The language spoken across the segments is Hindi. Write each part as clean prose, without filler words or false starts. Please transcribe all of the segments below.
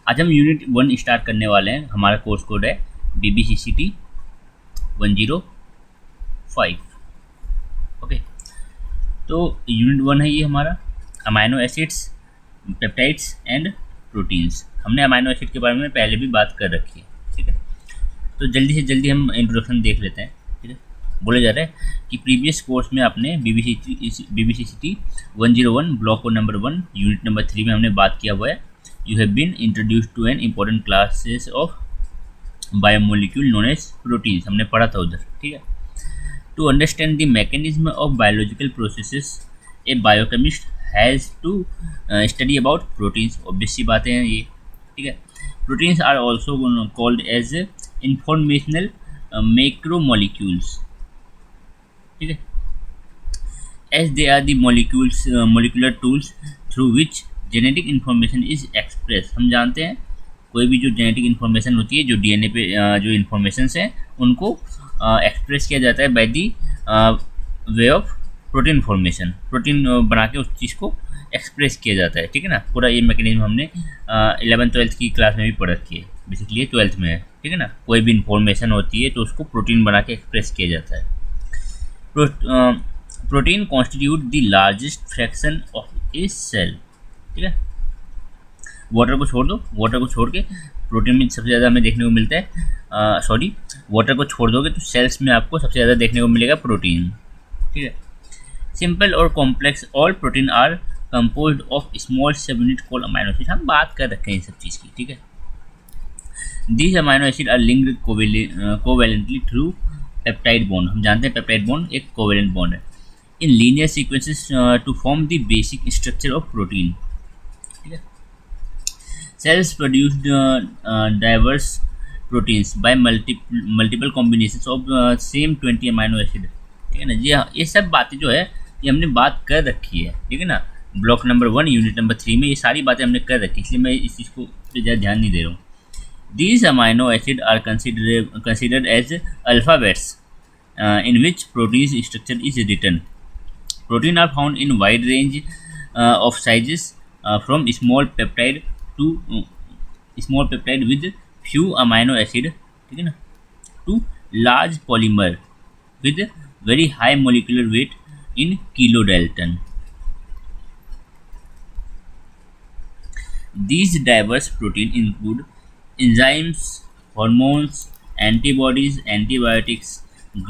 आज हम यूनिट 1 स्टार्ट करने वाले हैं। हमारा कोर्स कोड है BBCCT 105। ओके, तो यूनिट 1 है ये हमारा, amino acids, peptides and proteins. हमने अमाइनो एसिड के बारे में पहले भी बात कर रखी है, ठीक है। तो जल्दी से जल्दी हम इंट्रोडक्शन देख लेते हैं, ठीक है। बोला जा रहा है कि प्रीवियस कोर्स में आपने BBCCT 101 block code number 1 unit number 3 में हमने बात किया हुआ है। You have been introduced to an important classes of biomolecule known as proteins, हमने पढ़ा था उधर, ठीक है। To understand the mechanism of biological processes a biochemist has to study about proteins. Obvious सी बातें हैं ये, ठीक है। Proteins are also called as informational macromolecules, ठीक है, as they are the molecular tools through which genetic information is express. हम जानते हैं कोई भी जो जेनेटिक इन्फॉर्मेशन होती है, जो DNA पे जो इन्फॉर्मेशंस हैं उनको एक्सप्रेस किया जाता है by the way of protein formation. Protein बना के उस चीज़ को एक्सप्रेस किया जाता है, ठीक है ना। पूरा ये मैकेनिज्म हमने 11th-12th की क्लास में भी पढ़ रखी है, बेसिकली ये 12th में है, ठीक है ना। कोई भी इन्फॉर्मेशन होती है तो उसको प्रोटीन बना के एक्सप्रेस किया जाता है। Protein constitute the largest fraction of a cell, ठीक है। वाटर को छोड़ दो, वाटर को छोड़ के प्रोटीन में सबसे ज़्यादा हमें देखने को मिलता है, वाटर को छोड़ दोगे तो सेल्स में आपको सबसे ज़्यादा देखने को मिलेगा प्रोटीन, ठीक है। सिंपल और complex all protein are composed of small subunit called amino acid. हम बात कर रखे हैं इन सब चीज़ की, ठीक है। These amino acid are linked covalently through peptide bond. हम जानते हैं पेप्टाइड बॉन्ड एक कोवैलेंट बॉन्ड है in linear sequences to form the basic structure of protein, ठीक है। Cells produce diverse proteins by multiple combinations of same 20 amino acid, ठीक है ना जी। हाँ, ये सब बातें जो है ये हमने बात कर रखी है, ठीक है ना। ब्लॉक नंबर 1 यूनिट नंबर 3 में ये सारी बातें हमने कर रखी, इसलिए मैं इस चीज़ को पे ज़्यादा ध्यान नहीं दे रहा हूँ। These amino acid are considered as alphabets in which protein structure is written. Protein are found in wide range of sizes from small peptide to small peptide with few amino acid, ठीक है ना, to large polymer with very high molecular weight in kilodalton. These diverse protein include enzymes, hormones, antibodies, antibiotics,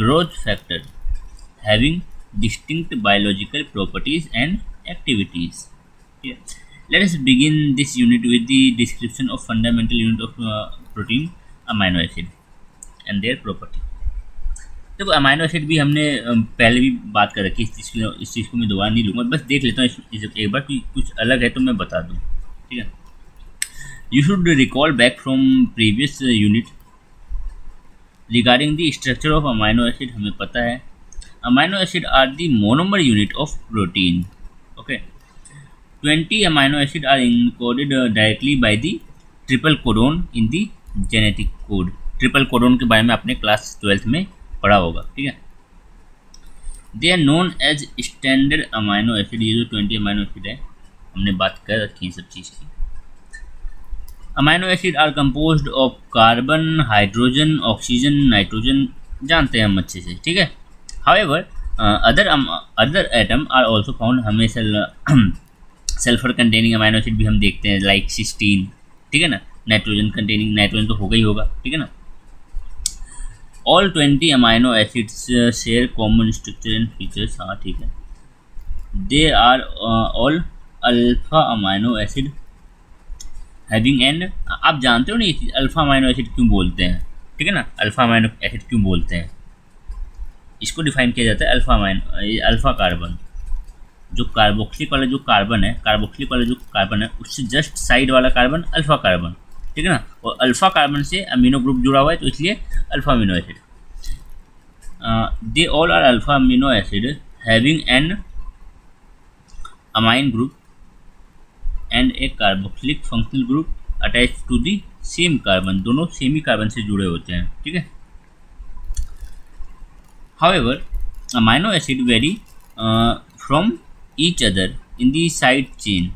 growth factor, having distinct biological properties and activities. Yeah. Let us begin this unit with the description of fundamental unit of protein, amino acid and their property. देखो अमाइनो एसिड भी हमने पहले भी बात कर रखी है, इस चीज़ को मैं दोबारा नहीं लूँगा, बस देख लेता हूँ एक बार कि कुछ अलग है तो मैं बता दूँ, ठीक है। You should recall back from previous unit regarding the structure of amino acid. हमें पता है amino acid are the monomer unit of protein, okay. 20 amino acid are encoded directly by the triple codon in the genetic code। Triple codon के बारे में आपने क्लास 12th में पढ़ा होगा, ठीक है। They are known as standard amino acid. ये जो 20 अमाइनो एसिड है हमने बात कर रखी है सब चीज़ की। Amino acid are composed of carbon, hydrogen, oxygen, nitrogen, जानते हैं हम अच्छे से, ठीक है। However, other atom are also found। हमें सल्फर कंटेनिंग अमाइनो एसिड भी हम देखते हैं, लाइक सिस्टीन, ठीक है ना। नाइट्रोजन कंटेनिंग, नाइट्रोजन तो होगा ही होगा, ठीक है ना। All 20 amino acids share common structure and features. हाँ, ठीक है। They are all alpha amino acid having and, आप जानते हो ना ये चीज़, अल्फा अमाइनो एसिड क्यों बोलते हैं, ठीक है ना। अल्फा अमाइनो एसिड क्यों बोलते हैं, इसको डिफाइन किया जाता है अल्फा कार्बन। जो कार्बोक्सिलिक वाला जो कार्बन है, कार्बोक्सिलिक वाला जो कार्बन है उससे जस्ट साइड वाला कार्बन अल्फा कार्बन, ठीक है ना। और अल्फा कार्बन से अमीनो ग्रुप जुड़ा हुआ है तो इसलिए alpha amino acid. They all are alpha amino acid having an amine group and a carboxylic functional group attach to the same carbon. दोनों सेम ही कार्बन से जुड़े होते हैं, ठीक है। However, amino acid vary from each other in the side chain।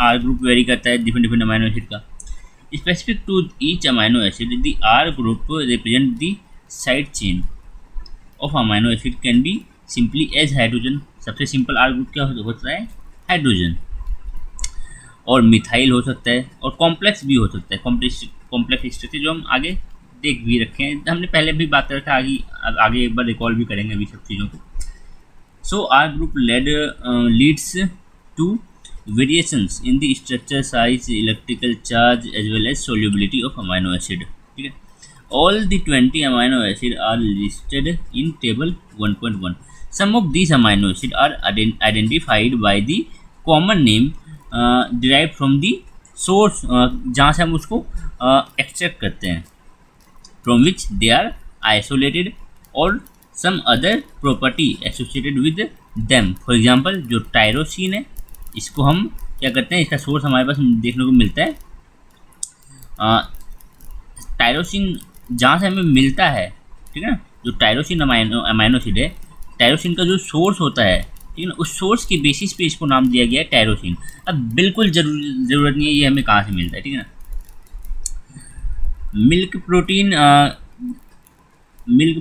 R group very करता है डिफरेंट डिफरेंट अमाइनो एसिड का। Specific to each amino acid, the R group represent the side chain of amino acid can be simply as hydrogen. सबसे सिंपल R ग्रुप क्या होता है? हाइड्रोजन। और मिथाइल हो सकता है, और कॉम्प्लेक्स भी हो सकता है। कॉम्प्लेक्स स्ट्रक्चर जो हम आगे देख भी रखे हैं, हमने पहले भी बात कर रखा है, आगे एक बार रिकॉल भी करेंगे अभी सब चीज़ों को। So R group leads to variations in the structure, size, electrical charge as well as solubility of amino acid. ठीक है, all the 20 amino acid are listed in table 1.1. Some of these amino acid are identified by the common name derived from the source, जहाँ से हम उसको extract करते हैं, from which they are isolated, or some other property associated with them. For example, जो टायरोसिन है, इसको हम क्या करते हैं, इसका सोर्स हमारे पास देखने को मिलता है। टायरोसिन जहाँ से हमें मिलता है, ठीक है ना, जो टायरोसिन अमाइनो एसिड है, टायरोसिन का जो सोर्स होता है, ठीक है ना, उस सोर्स के बेसिस पे इसको नाम दिया गया है टायरोसिन। अब बिल्कुल ज़रूरत नहीं है ये हमें कहाँ से मिलता है, ठीक है ना। मिल्क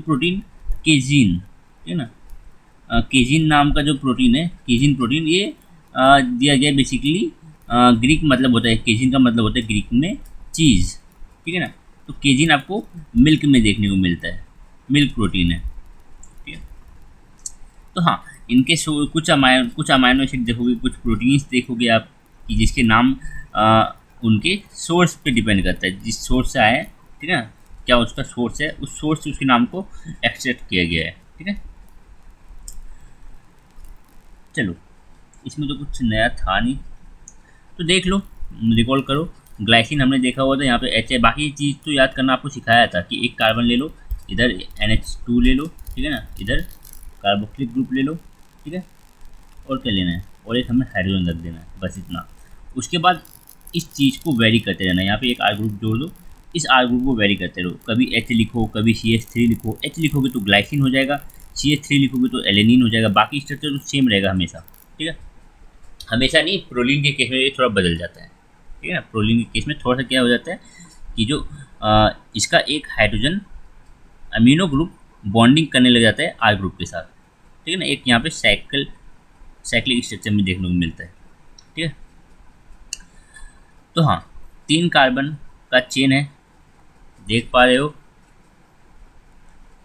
प्रोटीन केजीन, ठीक है ना, केजीन नाम का जो प्रोटीन है, केजीन प्रोटीन, ये दिया गया बेसिकली, ग्रीक मतलब होता है, केजीन का मतलब होता है ग्रीक में चीज़, ठीक है ना। तो केजीन आपको मिल्क में देखने को मिलता है, मिल्क प्रोटीन है, ठीक है। तो हाँ, इनके कुछ अमाइनो एसिड देखोगे, कुछ प्रोटीन्स देखोगे आप कि जिसके नाम उनके सोर्स पे डिपेंड करता है, जिस सोर्स से आए, ठीक है ना, क्या उसका सोर्स है, उस सोर्स से उसके नाम को एक्सट्रैक्ट किया गया है, ठीक है। चलो, इसमें तो कुछ नया था नहीं, तो देख लो, रिकॉल करो। ग्लाइसिन हमने देखा हुआ था, यहाँ पे एच है, बाकी चीज़ तो याद करना आपको सिखाया था कि एक कार्बन ले लो, इधर NH2 ले लो, ठीक है ना, इधर कार्बोक्सिलिक ग्रुप ले लो, ठीक है, और क्या लेना है, और एक हमें हाइड्रोजन रख देना है, बस इतना। उसके बाद इस चीज़ को वेरी करते रहना, यहाँ पे एक R ग्रुप जोड़ दो, इस R ग्रुप को वेरी करते रहो, कभी H लिखो, कभी CH3 लिखो। H लिखोगे तो ग्लाइसिन हो जाएगा, CH3 लिखोगे तो एलेनिन हो जाएगा, बाकी स्ट्रक्चर तो सेम रहेगा हमेशा, ठीक है। हमेशा नहीं, प्रोलीन के केस में ये थोड़ा बदल जाता है, ठीक है ना। प्रोलीन के केस में थोड़ा सा क्या हो जाता है कि जो इसका एक हाइड्रोजन अमीनो ग्रुप बॉन्डिंग करने लग जाता है R ग्रुप के साथ, ठीक है ना। एक यहाँ पे साइक्लिक स्ट्रक्चर में देखने को मिलता है, ठीक है। तो हाँ, 3 कार्बन का चेन है, देख पा रहे हो।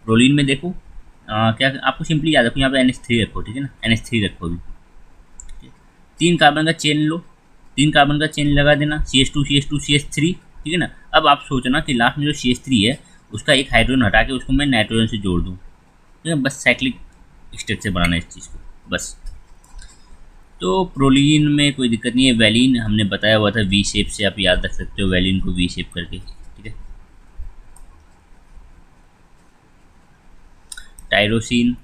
प्रोलीन में देखो, क्या आपको सिंपली याद रखो, यहाँ पे NH3 रखो, ठीक है ना, NH3 रखो भी। 3 कार्बन का चेन लो, 3 कार्बन का चेन लगा देना, CH2 CH2 CH3, ठीक है ना। अब आप सोचना कि लास्ट में जो CH3 है, उसका एक हाइड्रोजन हटा के उसको मैं नाइट्रोजन से जोड़ दूँ, ठीक है। बस साइक्लिक स्ट्रक्चर बनाना है इस चीज़ को, बस। तो प्रोलीन में कोई दिक्कत नहीं है। वैलिन हमने बताया हुआ था V शेप से, आप याद रख सकते हो वैलिन को V शेप करके, ठीक है। टायरोसिन,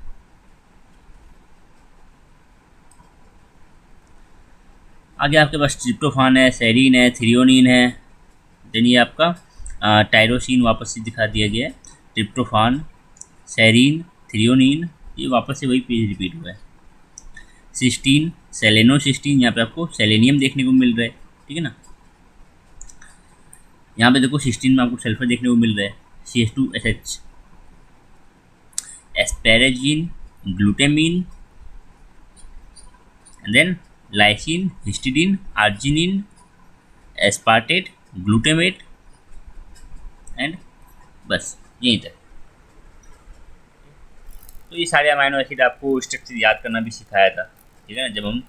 आगे आपके पास ट्रिप्टोफान है, सेरीन है, थ्रियोनिन है। देन ये आपका टायरोसिन वापस से दिखा दिया गया है, ट्रिप्टोफान, सेरीन, थ्रियोनिन, ये वापस से वही पेज रिपीट हुआ है। सिस्टीन, सेलेनोसिस्टीन, यहाँ पे आपको सेलेनियम देखने को मिल रहा है, ठीक है ना। यहाँ पे देखो सिस्टीन में आपको सल्फर देखने को मिल रहा है, CH2SH। Asparagine, glutamine, and then lysine, histidine, arginine, aspartate, glutamate, and बस यहीं तक। तो ये सारे अमाइनो एसिड आपको स्ट्रक्चर याद करना भी सिखाया था, ठीक है ना, जब हम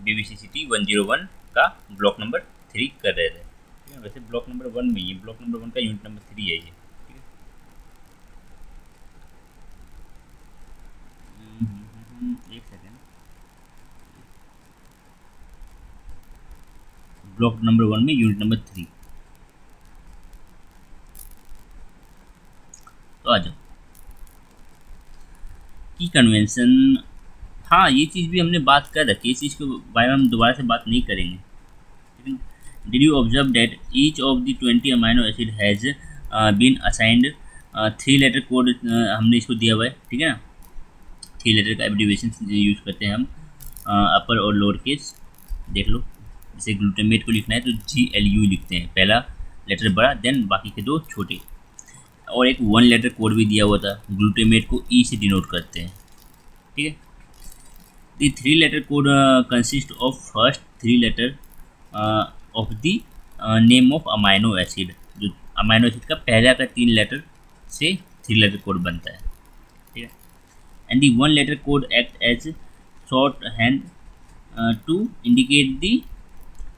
BVCCT 101 का ब्लॉक नंबर 3 कर रहे थे, ठीक है। वैसे ब्लॉक नंबर 1 में, ये ब्लॉक नंबर 1 का यूनिट नंबर 3 है ये, ठीक है। एक सेकेंड, ब्लॉक नंबर 1 में यूनिट नंबर 3, तो आ जाओ। की कन्वेंशन, हाँ ये चीज़ भी हमने बात कर रखी है, इस चीज़ के बारे में हम दोबारा से बात नहीं करेंगे, ठीक है। Did you observe that each of the 20 amino acid has been assigned 3 letter code, हमने इसको दिया हुआ है, ठीक है ना। 3 लेटर का एब्रिविएशन यूज़ करते हैं हम, अपर और लोअर केस, देख लो। जैसे ग्लूटामेट को लिखना है तो GLU लिखते हैं, पहला लेटर बड़ा देन बाकी के 2 छोटे, और एक 1 लेटर कोड भी दिया हुआ था। ग्लूटामेट को ई से डिनोट करते हैं, ठीक है। The 3 letter code consist of first 3 letter of the name of amino acid. जो अमाइनो एसिड का पहला का 3 लेटर से 3 लेटर कोड बनता है, ठीक है। And the 1 letter code act as shorthand to indicate the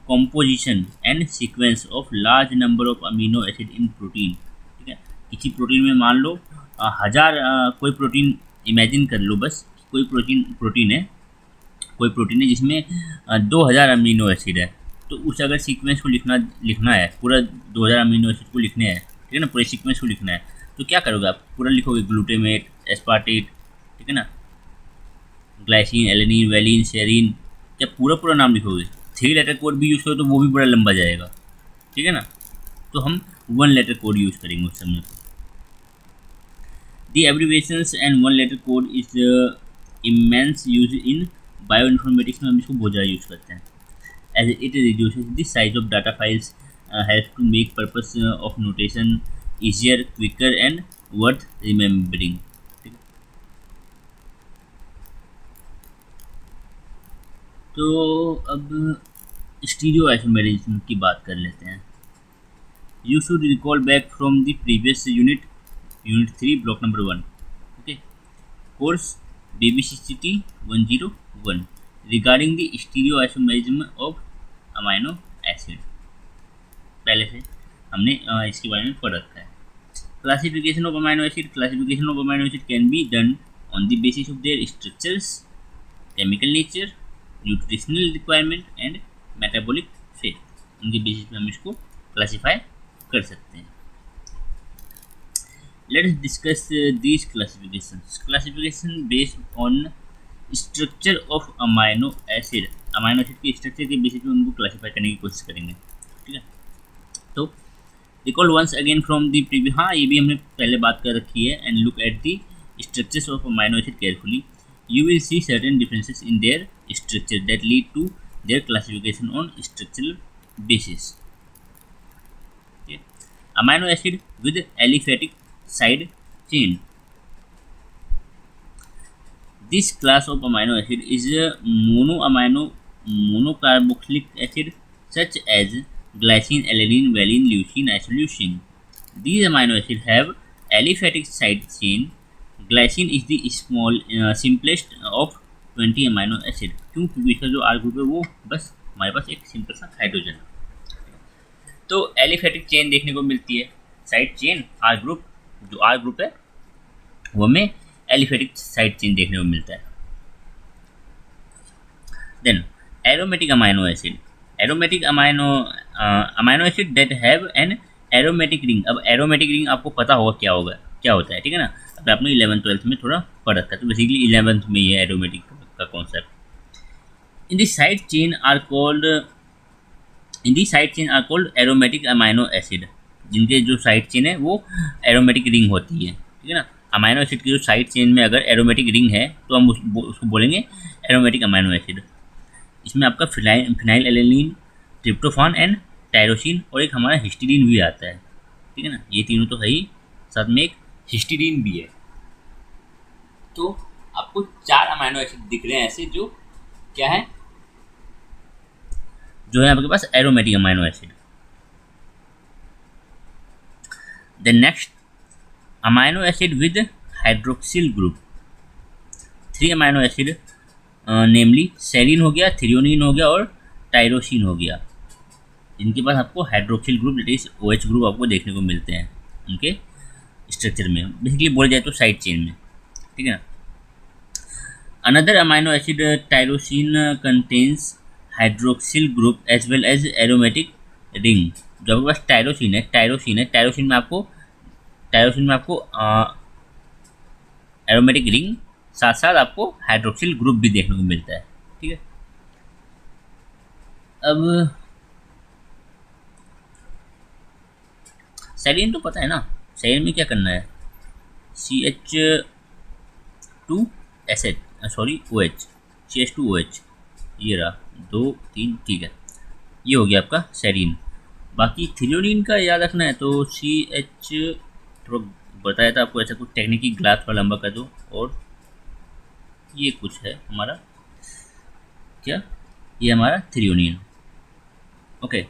composition and sequence of large number of amino acid in protein, ठीक है। किसी प्रोटीन में मान लो 1000 कोई प्रोटीन इमेजिन कर लो, बस कोई प्रोटीन है जिसमें 2000 अमीनो एसिड है। तो उस अगर सीक्वेंस को लिखना है, पूरा 2000 अमीनो एसिड को लिखने हैं, ठीक है ना, पूरे सीक्वेंस को लिखना है, तो क्या करोगे आप? पूरा लिखोगे, ग्लूटामेट, एस्पार्टेट, ठीक है ना, ग्लाइसिन, एलेनिन, वेलिन, सेरीन, क्या पूरा नाम लिखोगे? 3 लेटर कोड भी यूज़ करो तो वो भी बड़ा लंबा जाएगा, ठीक है ना। तो हम 1 लेटर कोड यूज़ करेंगे उस समय पर। The abbreviations and 1 letter code is immense use in bioinformatics में हम इसको बहुत ज़्यादा यूज़ करते हैं। As it reduces the size of data files, help to make purpose of notation easier, quicker and worth remembering. तो अब स्टीरियो आइसोमेरिज्म की बात कर लेते हैं। You should recall back from the previous unit 3 block number 1, okay, course BBCCT 101 regarding the stereo isomerism of amino acid. पहले से हमने इसके बारे में पढ़ रखा है। Classification of amino acid can be done on the basis of their structures, chemical nature, nutritional requirement and metabolic fate. उनके बेसिस पे हम इसको क्लासीफाई कर सकते हैं। Let's discuss these classification based on structure of amino acid के स्ट्रक्चर के बेसिस पे उनको क्लासीफाई करने की कोशिश करेंगे, ठीक है। तो recall once again from the previous, हाँ ये भी हमने पहले बात कर रखी है। And look at the structures of amino acid carefully, you will see certain differences in their structure that lead to their classification on structural basis. Okay. Amino acid with aliphatic side chain. This class of amino acid is a monocarboxylic acid such as glycine, alanine, valine, leucine, isoleucine. These amino acids have aliphatic side chain. Glycine is the simplest of 20 amino acid. क्यों? क्योंकि इसका जो आर ग्रुप है वो बस हमारे पास एक सिंपल सा हाइड्रोजन है। तो एलिफेटिक चेन देखने को मिलती है, साइड चेन, आर ग्रुप, जो आर ग्रुप है वो में एलिफेटिक साइड चेन देखने को मिलता है। Then aromatic amino acid, amino acid that have an aromatic ring. अब एरोमेटिक रिंग आपको पता होगा क्या होता है, ठीक है ना। अब आपने 11th-12th में थोड़ा पढ़ रखा है, तो बेसिकली 11th में ये एरोमेटिक का concept. In the side chain are called aromatic amino acid. जिनके जो साइड चेन है वो एरोमेटिक रिंग होती है, ठीक है ना। अमाइनो एसिड की जो साइड चेन में अगर एरोमेटिक रिंग है तो हम उसको बोलेंगे एरोमेटिक अमाइनो एसिड। इसमें आपका phenyl alanine, tryptophan and tyrosine और एक हमारा हिस्टीडीन भी आता है, ठीक है ना। ये तीनों तो है ही, साथ में एक हिस्टीडीन भी है। तो आपको 4 अमाइनो एसिड दिख रहे हैं ऐसे, जो क्या है, जो है आपके पास aromatic amino acid. The next amino acid with hydroxyl group, 3 amino acid namely serine हो गया, थ्रियोनिन हो गया और टायरोसिन हो गया, जिनके पास आपको hydroxyl group that is OH group आपको देखने को मिलते हैं उनके स्ट्रक्चर में, बेसिकली बोला जाए तो साइड चेन में, ठीक है ना। Another amino acid tyrosine contains hydroxyl group as well as aromatic ring. जो आपके पास टायरोसिन में आपको एरोमेटिक रिंग साथ साथ आपको हाइड्रोक्सिल ग्रुप भी देखने को मिलता है, ठीक है। अब सेरीन तो पता है ना, सेरीन में क्या करना है, CH2OH, ये रहा 2 3, ठीक है, ये हो गया आपका सेरीन। बाकी थ्रियोनिन का याद रखना है तो CH थोड़ा बताया था आपको, ऐसा कुछ टेक्निकी ग्लास पर लंबा कर दो, और ये कुछ है हमारा क्या, ये हमारा थ्रियोनिन। ओके,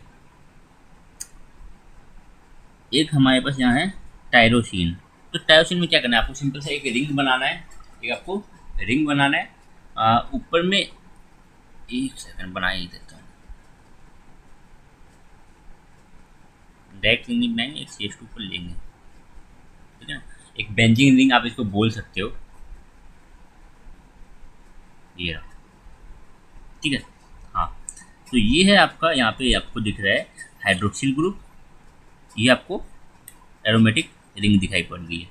एक हमारे पास यहाँ है टायरोसिन। तो टायरोसिन में क्या करना है आपको, सिंपल सा एक रिंग बनाना है, एक आपको रिंग बनाना है। ऊपर में एक सेकंड बना ही देता हूँ, डायरेक्ट रिंग नहीं बनाएंगे, एक CH2 पर लेंगे, ठीक है ना। एक बेंजीन रिंग आप इसको बोल सकते हो, ये रहा, ठीक है। हाँ, तो ये है आपका, यहाँ पे आपको दिख रहा है हाइड्रोक्सिल ग्रुप, ये आपको एरोमेटिक रिंग दिखाई पड़ गई है,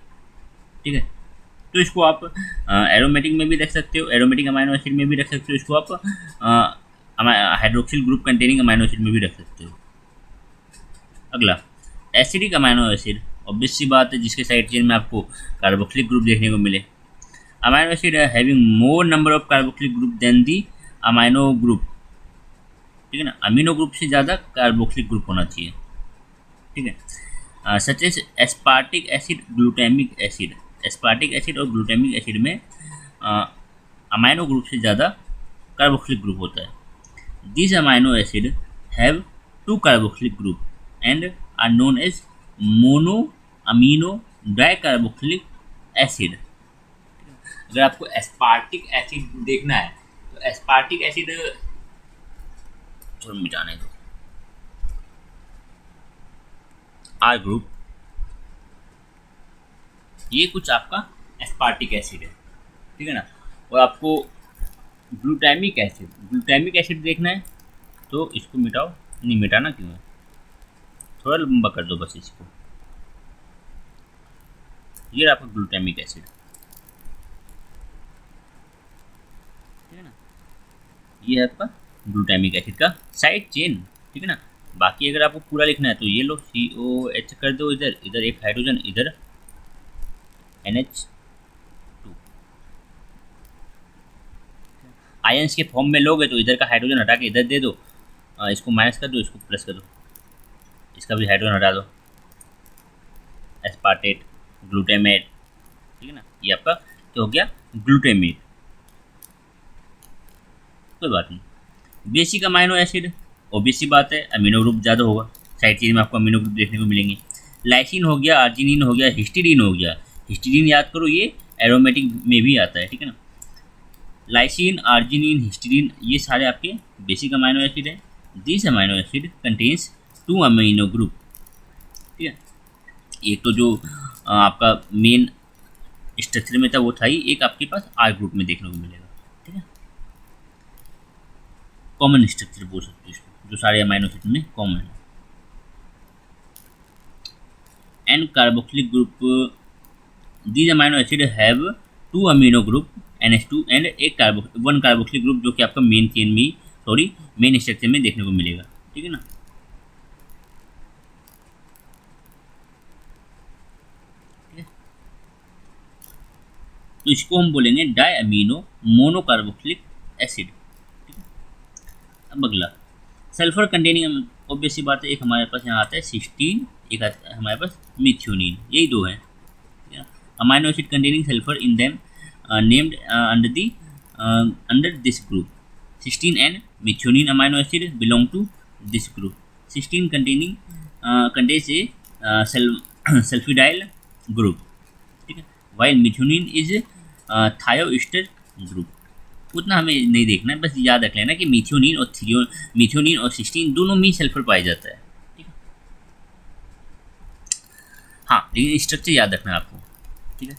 ठीक है। तो इसको आप एरोमेटिक में भी रख सकते हो, एरोमेटिक अमाइनो एसिड में भी रख सकते हो, इसको आप hydroxyl group containing amino acid में भी रख सकते हो। अगला एसिडिक अमाइनो एसिड, ऑब्वियस सी बात है जिसके साइड चेन में आपको कार्बोक्सिलिक ग्रुप देखने को मिले। Amino acid having more number of carboxylic group than the amino group, ठीक है ना, अमीनो ग्रुप से ज़्यादा कार्बोक्सिलिक ग्रुप होना चाहिए, ठीक है। Such as aspartic acid, glutamic acid, aspartic acid और ग्लूटामिक एसिड में अमाइनो ग्रुप से ज़्यादा कार्बोक्सिलिक ग्रुप होता है। This amino acid have two carboxylic group and are known as mono amino di carboxylic acid. अगर आपको एस्पार्टिक एसिड देखना है तो एस्पार्टिक एसिड, थोड़ा मिटाने दो, आर ग्रुप, ये कुछ आपका एस्पार्टिक एसिड है, ठीक है ना। और आपको ग्लूटामिक एसिड, ग्लूटामिक एसिड देखना है तो इसको मिटाओ, नहीं मिटाना क्यों है, थोड़ा लंबा कर दो बस इसको, ये आपका ग्लूटामिक एसिड, ठीक है ना, ये है आपका ग्लूटामिक एसिड का साइड चेन, ठीक है ना। बाकी अगर आपको पूरा लिखना है तो ये लो COH कर दो, इधर इधर एक हाइड्रोजन, इधर NH2, आयंस के फॉर्म में लोगे तो इधर का हाइड्रोजन हटा के इधर दे दो, इसको माइनस कर दो, इसको प्लस कर दो, इसका भी हाइड्रोजन हटा दो, एस्पार्टेट, ग्लूटामेट, ठीक है ना, ये आपका क्या हो गया, ग्लूटामेट। कोई बात नहीं। बेसिक अमाइनो एसिड, ओबीसी बात है, अमीनो ग्रुप ज़्यादा होगा, साइड चेन में आपको अमीनो ग्रुप देखने को मिलेंगे। लाइसिन हो गया, आर्जिनिन हो गया, हिस्टिडीन हो गया, हिस्टिडीन याद करो ये एरोमेटिक में भी आता है, ठीक है ना। लाइसिन, आर्जिनिन, हिस्टिडीन ये सारे आपके बेसिक अमाइनो एसिड हैं। This amino acid contains two amino group, ठीक है। एक तो जो आपका मेन स्ट्रक्चर में था वो था ही, एक आपके पास आर ग्रुप में देखने को मिलेगा, ठीक है। कॉमन स्ट्रक्चर बोल सकते हो इसको, जो सारे अमाइनो एसिड में कॉमन है। An carboxylic group, these amino acid have two amino group NH2 and एक वन कार्बोक्सिलिक ग्रुप, जो कि आपका मेन चेन में, सॉरी मेन स्ट्रक्चर में देखने को मिलेगा, ठीक है ना। ठीक है, तो इसको हम बोलेंगे di amino mono carboxylic acid, ठीक है। अब अगला सल्फर कंटेनिंग, ऑब्वियसली बात है, एक हमारे पास यहाँ आता है सिस्टीन, एक आता है हमारे पास मिथ्योनिन, यही दो हैं। Amino acid containing sulphur in them named under this group. Cysteine and methionine amino acid belong to this group. Cysteine contains a sulfidyl group, ठीक है, while methionine is thioester group. उतना हमें नहीं देखना है, बस याद रख लेना कि मिथ्योनिन और सिस्टीन दोनों में सल्फर पाया जाता है, ठीक है। हाँ, लेकिन स्ट्रक्चर याद रखना है आपको, ठीक है।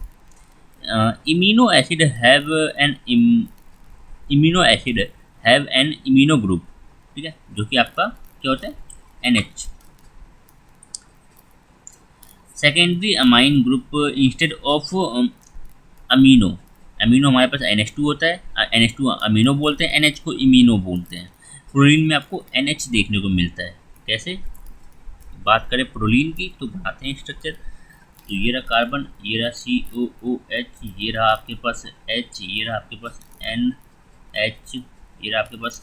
Immuno acid have an immuno group, ठीक है, जो कि आपका क्या होता है, NH, secondary amine group instead of amino. Amino हमारे पास NH2 होता है, NH2 अमीनो बोलते हैं, NH को इम्यूनो बोलते हैं। प्रोलीन में आपको NH देखने को मिलता है। कैसे बात करें प्रोलीन की तो बनाते हैं स्ट्रक्चर, तो ये रहा कार्बन, ये रहा COOH, ये रहा आपके पास H, ये रहा आपके पास NH, ये रहा आपके पास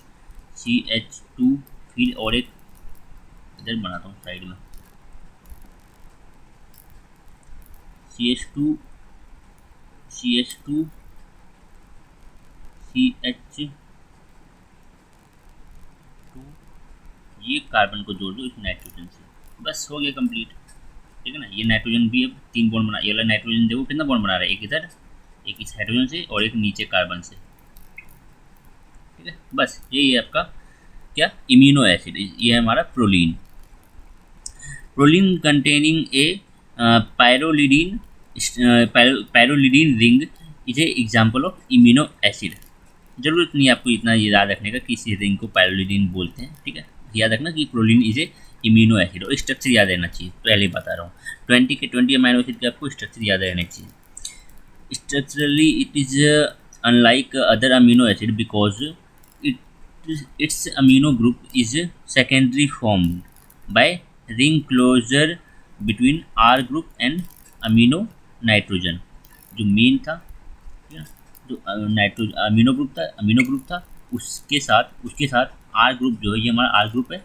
CH2, फिर और एक इधर बनाता हूँ साइड में, CH2 CH2 CH2, ये कार्बन को जोड़ दो इस नाइट्रोजन से, बस हो गया कंप्लीट। ठीक है ना, ये नाइट्रोजन भी अब 3 बॉन्ड बना, ये वाला नाइट्रोजन देखो कितना बॉन्ड बना रहा है, एक इधर, एक इस हाइड्रोजन से और एक नीचे कार्बन से। ठीक है, बस यही है आपका क्या, इम्यूनो एसिड। ये है हमारा proline. Proline containing A pyrrolidine, pyrrolidine ring is a example of immuno acid. जरूरत नहीं है आपको इतना ये याद रखने का कि इस रिंग को पायरोलिडीन बोलते हैं। ठीक है, याद रखना कि proline is a immuno acid, और स्ट्रक्चर याद रहना चाहिए, पहले ही बता रहा हूँ। 20 अमाइनो एसिड के आपको स्ट्रक्चर याद रहना चाहिए। Structurally, it is unlike other amino acid because its amino group is secondary formed by ring closure between R group and amino nitrogen। जो मेन था, ठीक है, जो अमीनो ग्रुप था उसके साथ आर ग्रुप जो है, ये हमारा आर ग्रुप है।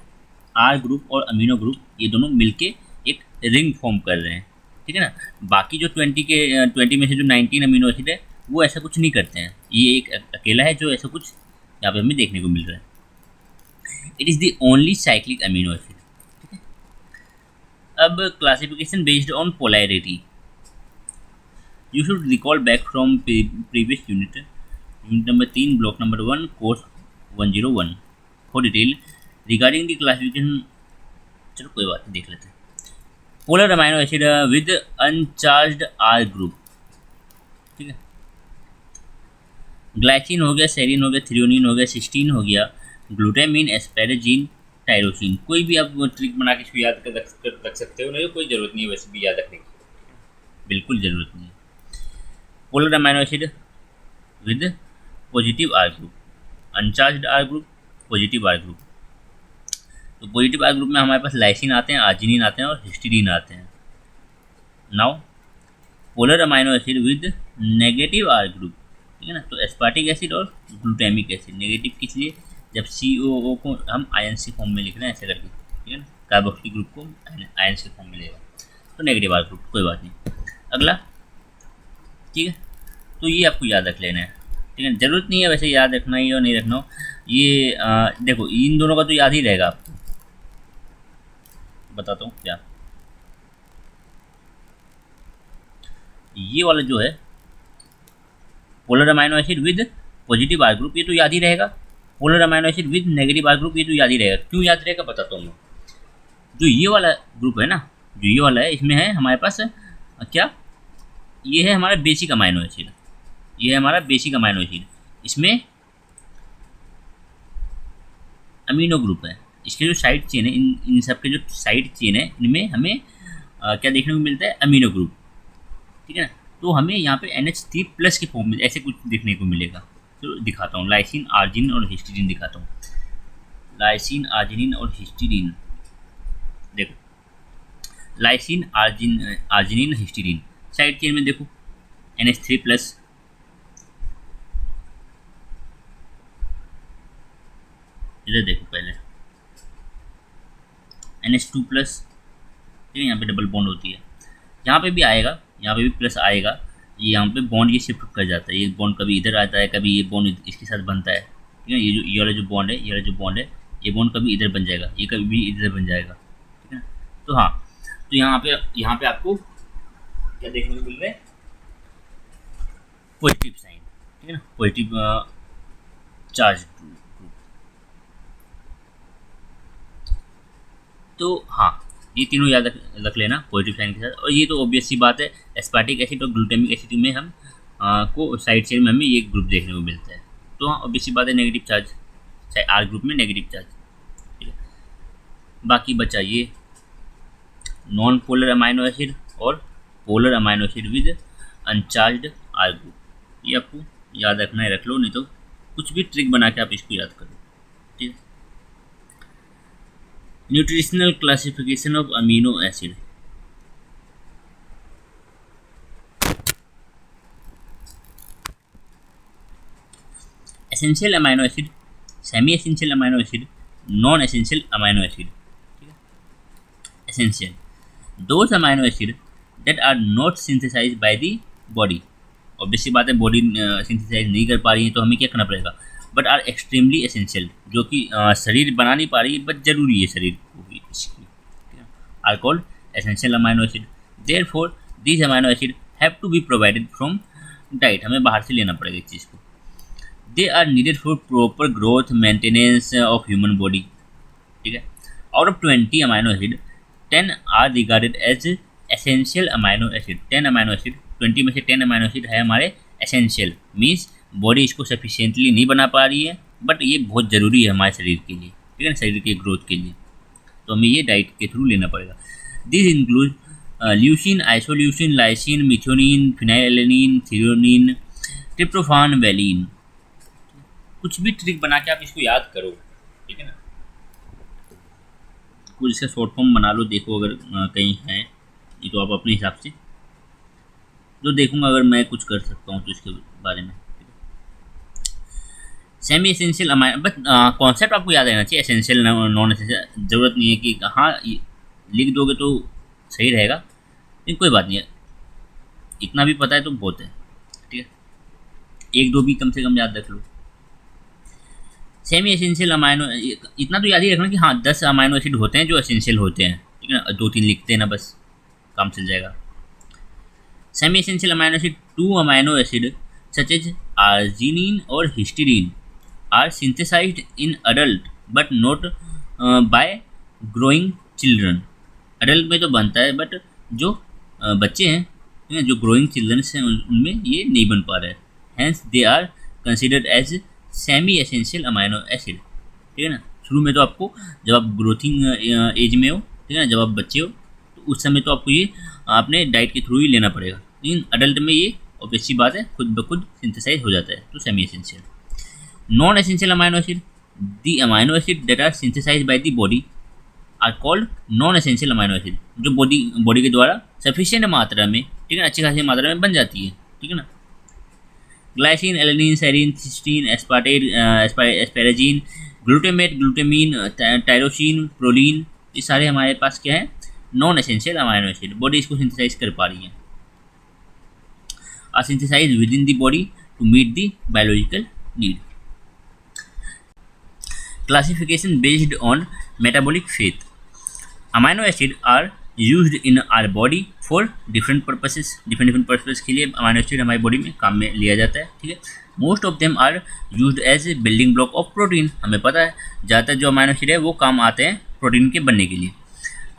आर ग्रुप और अमीनो ग्रुप ये दोनों मिलके एक रिंग फॉर्म कर रहे हैं। ठीक है ना, बाकी जो 20 में से जो 19 अमीनो एसिड है वो ऐसा कुछ नहीं करते हैं, ये एक अकेला है जो ऐसा कुछ यहाँ पे हमें देखने को मिल रहा है। It is the only cyclic amino acid. ठीक है, अब classification based on polarity. You should recall back from previous unit number 3 block number 1 course 101 for detail regarding the classification. चलो कोई बात नहीं, देख लेते हैं। Polar amino acid with uncharged R group. ठीक है, ग्लाइसिन हो गया, सेरिन हो गया, थ्रियोनिन हो गया, सिस्टीन हो गया, ग्लूटामिन, एस्पेरेजिन, टायरोसिन। कोई भी आप ट्रिक बना के इसको याद कर रख सकते हो, नहीं कोई ज़रूरत नहीं है वैसे भी याद रखने की, बिल्कुल ज़रूरत नहीं है। Polar amino acid with positive R group, uncharged R group, positive R group. तो पॉजिटिव आर ग्रुप में हमारे पास लाइसिन आते हैं, आर्जिनिन आते हैं और हिस्टीडीन आते हैं। Now polar amino acid with negative R group. ठीक है ना, तो एस्पार्टिक एसिड और ग्लूटामिक एसिड। नेगेटिव किस लिए, जब COO को हम आयन सी फॉर्म में लिख रहे हैं ऐसे करके। ठीक है ना, कार्बोक्सिलिक ग्रुप को आयन सी फॉर्म में लेगा, तो नेगेटिव आर ग्रुप, कोई बात नहीं। अगला, ठीक है, तो ये आपको याद रख लेना है। ठीक है, ज़रूरत नहीं है वैसे याद रखना ही और नहीं रखना हो, ये देखो इन दोनों का तो याद ही रहेगा आपको। बताता हूँ क्या, ये वाला जो है polar amino acid with positive R group, ये तो याद ही रहेगा। Polar amino acid with negative R group, ये तो याद ही रहेगा। क्यों याद रहेगा बताता हूँ मैं। जो ये वाला ग्रुप है ना, जो ये वाला है, इसमें है हमारे पास क्या, ये है हमारा बेसिक अमाइनो एसिड, ये है हमारा बेसिक अमाइनो एसिड। इसमें अमीनो ग्रुप है, इसके जो साइड चेन है, इन सब के जो साइड चेन है, इनमें हमें क्या देखने को मिलता है, अमीनो ग्रुप। ठीक है ना, तो हमें यहाँ पे NH3+ के फॉर्म में ऐसे कुछ देखने को मिलेगा। तो दिखाता हूँ, लाइसिन, आर्जिनिन और हिस्टीडीन दिखाता हूँ। लाइसिन, आर्जिनिन और हिस्टीडीन, देखो lysine, arginine, histidine, side chain में देखो NH3+, इधर देखो पहले NH2+। ठीक है, यहाँ पे डबल बॉन्ड होती है, यहाँ पे भी आएगा, यहाँ पे भी प्लस आएगा, ये यहाँ पे बॉन्ड ये शिफ्ट कर जाता है, ये बॉन्ड कभी इधर आता है, कभी ये बॉन्ड इसके साथ बनता है। ठीक है, ये वाला जो बॉन्ड है, ये वाला जो बॉन्ड है, ये बॉन्ड कभी इधर बन जाएगा, ये कभी भी इधर बन जाएगा। ठीक है, तो हाँ, तो यहाँ पे आपको क्या देखने को मिल रहा है, पॉजिटिव साइन। ठीक है ना, पॉजिटिव चार्ज ग्रुप। तो हाँ, ये तीनों याद रख लेना पॉजिटिव साइन के साथ। और ये तो ऑब्वियस सी बात है, एस्पार्टिक एसिड और ग्लूटामिक एसिड में हम को साइड चेन में हमें ये ग्रुप देखने को मिलता है। तो हाँ, ऑब्वियस सी बात है, नेगेटिव चार्ज आर ग्रुप में नेगेटिव चार्ज। ठीक है, बाकी बचा ये नॉन पोलर अमाइनो एसिड और polar amino acid with uncharged R group. ये आपको याद रखना है, रख लो, नहीं तो कुछ भी ट्रिक बना के आप इसको याद करो। ठीक है, nutritional classification of amino acid. Essential amino acid, semi essential amino acid, non essential amino acid. ठीक है, essential. Those amino acids that are not synthesized by the body, obviously बात है बॉडी सिंथेसाइज नहीं कर पा रही है तो हमें क्या करना पड़ेगा, बट आर एक्सट्रीमली एसेंशियल, जो कि शरीर बना नहीं पा रही है बट जरूरी है शरीर को भी इसकी, are called essential amino acid. Therefore these amino acid have to be provided from diet, हमें बाहर से लेना पड़ेगा इस चीज़ को. They are needed for proper growth maintenance of human body. ठीक है. Out of 20 amino acid 10 are regarded as essential amino acid. 10 amino acid, 20 में से 10 अमाइनो एसिड है हमारे एसेंशियल, मीन्स बॉडी इसको सफिशिएंटली नहीं बना पा रही है बट ये बहुत ज़रूरी है हमारे शरीर के लिए. ठीक है ना, शरीर के ग्रोथ के लिए, तो हमें ये डाइट के थ्रू लेना पड़ेगा. This include leucine, isoleucine, lysine, methionine, phenylalanine, threonine, tryptophan, valine. कुछ भी ट्रिक बना के आप इसको याद करो. ठीक है ना, कुछ इसका शॉर्ट फॉर्म बना लो, देखो अगर कहीं है ये तो आप अपने हिसाब से जो देखूंगा, अगर मैं कुछ कर सकता हूँ तो इसके बारे में. Semi essential amino, but concept आपको याद रहना चाहिए, एसेंशियल नॉन एसेंशियल. ज़रूरत नहीं है कि हाँ लिख दोगे तो सही रहेगा, लेकिन कोई बात नहीं है, इतना भी पता है तो बहुत है. ठीक है, एक दो भी कम से कम याद रख लो. सेमी एसेंशियल अमाइनो, इतना तो याद ही रखना कि हाँ 10 अमाइनो एसिड होते हैं जो एसेंशियल होते हैं. ठीक है ना, 2-3 लिखते हैं ना, बस काम चल जाएगा. Semi essential amino acid, 2 amino acid such as arginine और histidine are synthesized in adult but not by growing children. Adult में तो बनता है बट जो बच्चे हैं, ठीक है, जो ग्रोइंग चिल्ड्रंस हैं उनमें ये नहीं बन पा रहा है. Hence they are considered as semi essential amino acid. ठीक है ना, शुरू में तो आपको जब आप ग्रोथिंग एज में हो, ठीक है ना, जब आप बच्चे हो तो उस समय तो आपको ये अपने डाइट के थ्रू ही लेना पड़ेगा, लेकिन अडल्ट में ये ऑब्वियसली बात है खुद ब खुद सिंथेसाइज हो जाता है, तो semi essential. Non essential amino acid, the amino acid that are synthesize by the body are called non essential amino acid. जो बॉडी के द्वारा सफिशिएंट मात्रा में, ठीक है, अच्छी खासी मात्रा में बन जाती है. ठीक है ना, glycine, alanine, serine, cysteine, asparagine, glutamate, glutamine, tyrosine, proline, ये सारे हमारे पास क्या है, non essential amino acid. Body इसको सिंथेसाइज कर पा रही है, are synthesize within the body to meet the biological need. Classification based on metabolic fate. Amino acid are used in our body for different purposes. Different purpose के लिए अमाइनो एसिड हमारी बॉडी में काम में लिया जाता है. ठीक है, most of them are used as a building block of protein. हमें पता है ज़्यादातर जो अमाइनो एसिड है वो काम आते हैं प्रोटीन के बनने के लिए.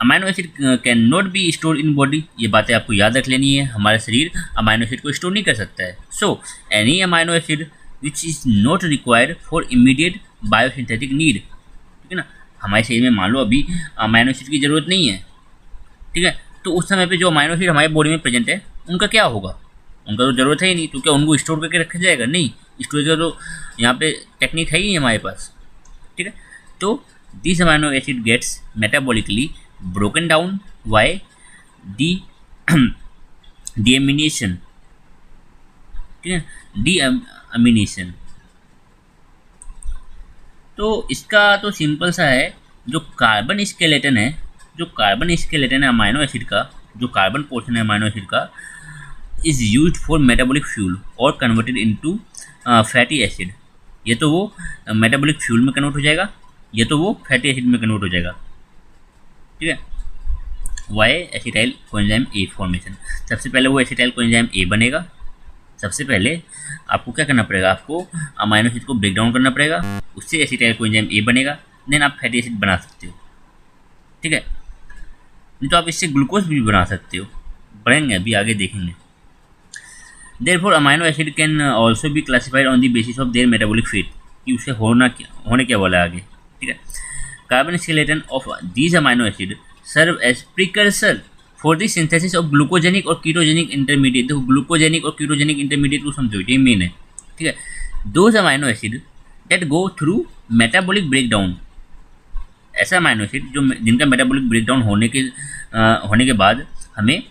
Amino acid can not be store in body. ये बातें आपको याद रख लेनी है, हमारा शरीर अमाइनो एसिड को स्टोर नहीं कर सकता है. So any amino acid which is not required for immediate biosynthetic need. ठीक है ना, हमारे शरीर में मान लो अभी अमाइनो एसिड की ज़रूरत नहीं है, ठीक है, तो उस समय पे जो अमाइनो एसिड हमारे बॉडी में प्रेजेंट है उनका क्या होगा, उनका तो ज़रूरत है ही नहीं, तो क्या उनको स्टोर करके रखा जाएगा? नहीं, स्टोरेज का तो यहाँ पे टेक्निक है ही हमारे पास. ठीक है, तो this amino acid gets metabolically broken down by deamination. ठीक है, डीअमीनेशन. तो इसका तो सिंपल सा है, जो कार्बन स्केलेटन है, जो कार्बन स्केलेटन है अमाइनो एसिड का, जो कार्बन पोर्शन है अमाइनो एसिड का, is used for metabolic fuel और कन्वर्टेड इनटू फैटी एसिड. ये तो वो मेटाबॉलिक फ्यूल में कन्वर्ट हो जाएगा, ये तो वो फैटी एसिड में कन्वर्ट हो जाएगा. ठीक है, why acetyl coenzyme A formation. सबसे पहले वो एसिटाइल कोएंजाइम ए बनेगा. सबसे पहले आपको क्या करना पड़ेगा, आपको अमाइनो एसिड को ब्रेक डाउन करना पड़ेगा, उससे एसिटाइल कोएंजाइम ए बनेगा, देन आप फैटी एसिड बना सकते हो. ठीक है, नहीं तो आप इससे ग्लूकोज भी बना सकते हो, बढ़ेंगे अभी आगे देखेंगे. Therefore amino acid can also be classified on the basis of their metabolic fate, कि उससे होने क्या वाला है आगे. ठीक है, carbon skeleton of these amino acid serve as precursor for the synthesis of glucogenic और कीटोजेनिक इंटरमीडिएट. देखो ग्लूकोजेनिक और कीटोजेनिक इंटरमीडिएट को समझो, ये मेन है. ठीक है, those amino acid that go through metabolic breakdown. ऐसा अमाइनो एसिड जो जिनका मेटाबॉलिक ब्रेकडाउन होने के बाद हमें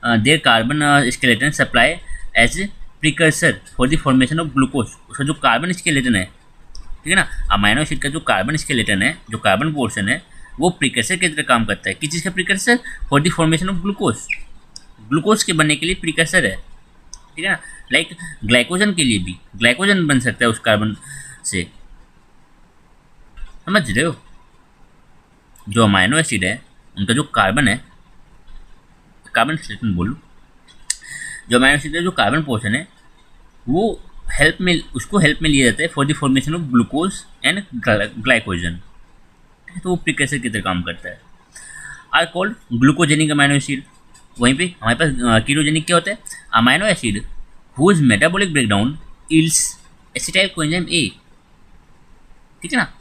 their carbon skeleton supply as precursor for the formation of glucose. उसका जो कार्बन स्केलेटन है, ठीक है ना, अमाइनो एसिड का जो कार्बन स्केलेटन है, जो कार्बन पोर्शन है, वो प्रिकर्सर की तरह काम करता है। किस चीज़ का precursor? For the formation of glucose, glucose के बनने के लिए प्रिकर्सर है, ठीक है ना। लाइक ग्लाइकोजन के लिए भी ग्लाइकोजन बन सकता है उस कार्बन से, समझ रहे हो। जो अमाइनो एसिड है उनका जो कार्बन है, कार्बन स्टेटमेंट बोलूँ, जो अमाइनो एसिड का जो कार्बन पोर्शन है वो हेल्प में, उसको हेल्प में लिया जाता है for the formation of glucose and glycogen, तो वो प्रिकर्सर की तरह काम करता है। Are called glucogenic amino acid. वहीं पे हमारे पास कीटोजेनिक क्या होता है? Amino acid whose metabolic breakdown yields acetyl coenzyme A, ठीक है ना।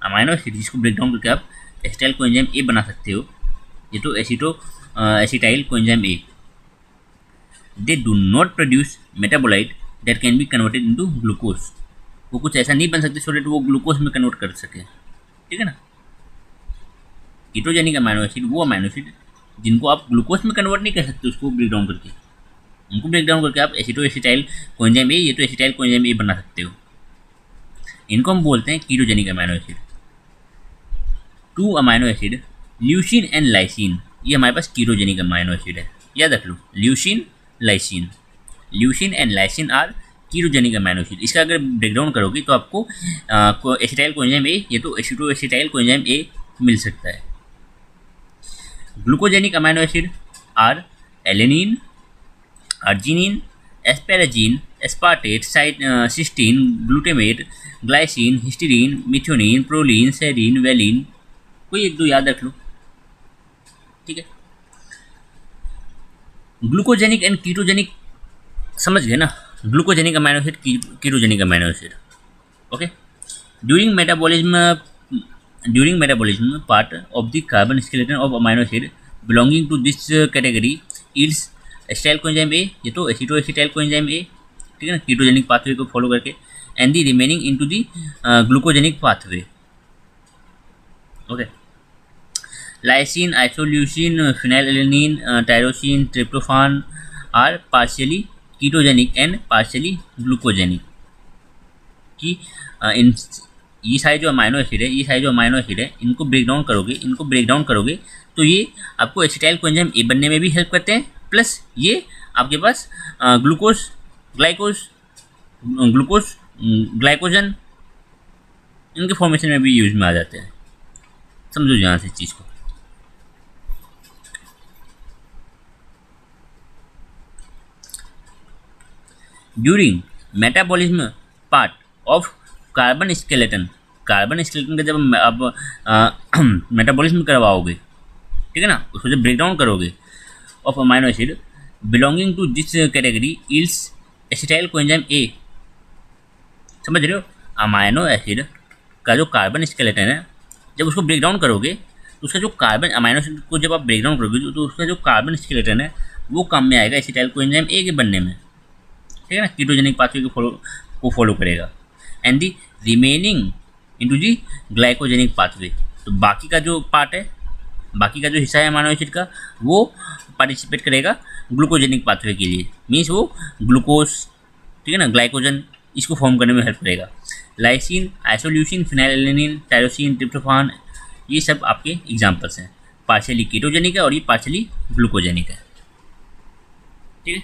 अमाइनो एसिड जिसको ब्रेकडाउन करके आप एसिटाइल कोएंजाइम ए बना सकते हो, ये तो acetyl coenzyme A. They do not produce metabolite that can be converted into glucose. वो कुछ ऐसा नहीं बन सकते सो दैट वो ग्लूकोज में कन्वर्ट कर सके, ठीक है ना। कीटोजेनिक अमाइनो एसिड वो अमाइनो एसिड जिनको आप ग्लूकोज में कन्वर्ट नहीं कर सकते, उसको ब्रेक डाउन करके, उनको ब्रेक डाउन करके आप एसिटाइल कोएंजाइम ए, ये तो एसिटाइल कोएंजाइम ए बना सकते हो। इनको हम बोलते हैं ketogenic amino acid. Two amino acid leucine and lysine, ये हमारे पास कीटोजेनिक अमाइनो एसिड है, याद रख लो। Leucine lysine, leucine and lysine are ketogenic amino acid. इसका अगर ब्रेकडाउन करोगे तो आपको एसिटाइल कोएंजाइम ए, ये तो एसिटाइल कोएंजाइम ए मिल सकता है। Glucogenic amino acid are alanine, arginine, asparagine, aspartate, cysteine, glutamate, glycine, histidine, methionine, proline, serine, valine, कोई एक दो याद रख लो, ठीक है। ग्लूकोजेनिक एंड कीटोजेनिक समझ गए ना। Glucogenic amino acid, ketogenic amino acid, okay. During metabolism part of the carbon skeleton of amino acid belonging to this category yields acetyl coenzyme A, ये तो एसिटाइल कोएंजाइम ए, ठीक है ना, कीटोजेनिक पाथवे को फॉलो करके, and the remaining into the glucogenic pathway, okay. Lysine, isoleucine, phenylalanine, tyrosine, tryptophan are partially ketogenic and partially glucogenic. कि इन ये सारे जो अमाइनो एसिड है इनको ब्रेक डाउन करोगे तो ये आपको एसिटाइल कोएंजाइम ए बनने में भी हेल्प करते हैं, प्लस ये आपके पास ग्लूकोज ग्लाइकोजन इनके फॉर्मेशन में भी यूज में आ जाते हैं। समझो यहाँ से चीज़ को। During metabolism part of carbon skeleton का जब आप मेटाबॉलिज्म करवाओगे, ठीक है ना, उसको जब ब्रेक डाउन करोगे of amino acid belonging to this category yields acetyl coenzyme A, समझ रहे हो। अमाइनो एसिड का जो कार्बन स्केलेटन है जब उसको ब्रेक डाउन करोगे तो उसका जो कार्बन, अमाइनो एसिड को जब आप ब्रेक डाउन करोगे तो उसका जो कार्बन स्केलेटन है वो काम में आएगा एसिटाइल कोएंजाइम ए के बनने में, ठीक है ना, कीटोजेनिक पाथवे को फॉलो करेगा, and the remaining into the glycogenic pathway. तो बाकी का जो पार्ट है, बाकी का जो हिस्सा है अमाइनो एसिड का, वो पार्टिसिपेट करेगा ग्लूकोजेनिक पाथवे के लिए, मीन्स वो ग्लूकोज, ठीक है ना, ग्लाइकोजन इसको फॉर्म करने में हेल्प करेगा। Lysine, isoleucine, phenylalanine, tyrosine, tryptophan, ये सब आपके एग्जाम्पल्स हैं। पार्शियली कीटोजेनिक है और ये पार्शियली ग्लूकोजेनिक है, ठीक है।